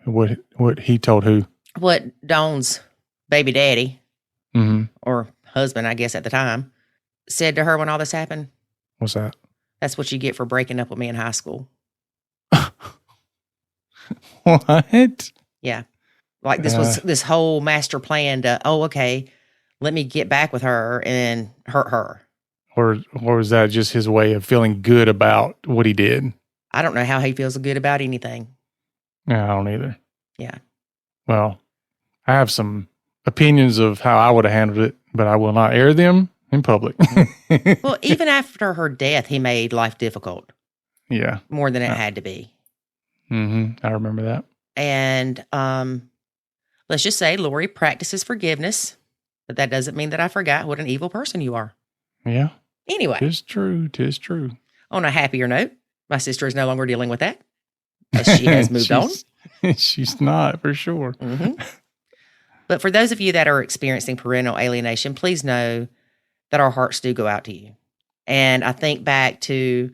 What he told who? What Dawn's baby daddy, or husband, I guess at the time, said to her when all this happened? What's that? That's what you get for breaking up with me in high school. What? Yeah. Like this was this whole master plan to, let me get back with her and hurt her. Or was that just his way of feeling good about what he did? I don't know how he feels good about anything. Yeah, I don't either. Yeah. Well, I have some opinions of how I would have handled it, but I will not air them in public. Well, even after her death, he made life difficult. Yeah. More than it had to be. I remember that. And let's just say Lori practices forgiveness, but that doesn't mean that I forgot what an evil person you are. Yeah. Anyway. 'Tis true. On a happier note, my sister is no longer dealing with that, as she has moved on. She's not, for sure. But for those of you that are experiencing parental alienation, please know that our hearts do go out to you. And I think back to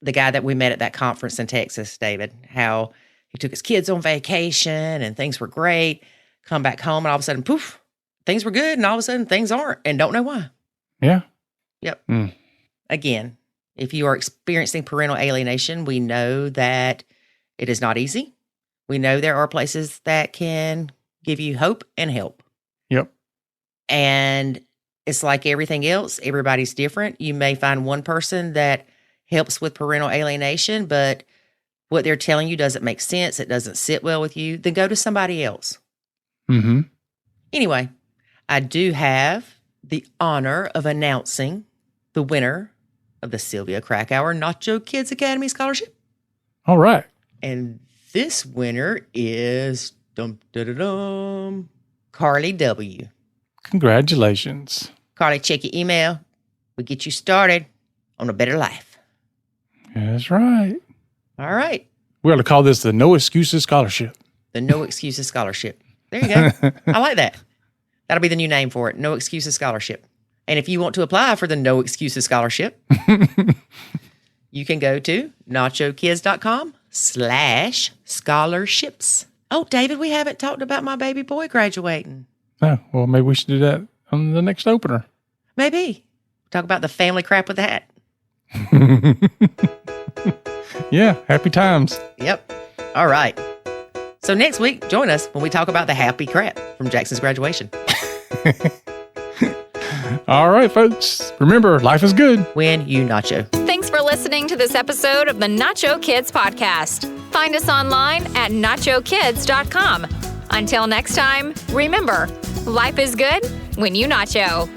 the guy that we met at that conference in Texas, David, how he took his kids on vacation and things were great, come back home and all of a sudden, poof, things were good and all of a sudden things aren't and don't know why. Yeah. Yep. Again, if you are experiencing parental alienation, we know that it is not easy. We know there are places that can give you hope and help. Yep. And it's like everything else. Everybody's different. You may find one person that helps with parental alienation, but what they're telling you doesn't make sense. It doesn't sit well with you. Then go to somebody else. Anyway, I do have the honor of announcing the winner of the Sylvia Krakauer Nacho Kids Academy Scholarship. All right. And this winner is Carly W. Congratulations. Carly, check your email. We get you started on a better life. That's right. All right. We're going to call this the No Excuses Scholarship. The No Excuses Scholarship. There you go. I like that. That'll be the new name for it. No Excuses Scholarship. And if you want to apply for the No Excuses Scholarship, you can go to nachokids.com/scholarships. Oh, David, we haven't talked about my baby boy graduating. Oh, well, maybe we should do that on the next opener. Maybe. Talk about the family crap with the hat. Yeah, happy times. Yep. All right. So next week, join us when we talk about the happy crap from Jackson's graduation. All right, folks. Remember, life is good when you nacho. Thanks for listening to this episode of the Nacho Kids podcast. Find us online at nachokids.com. Until next time, remember, life is good when you nacho.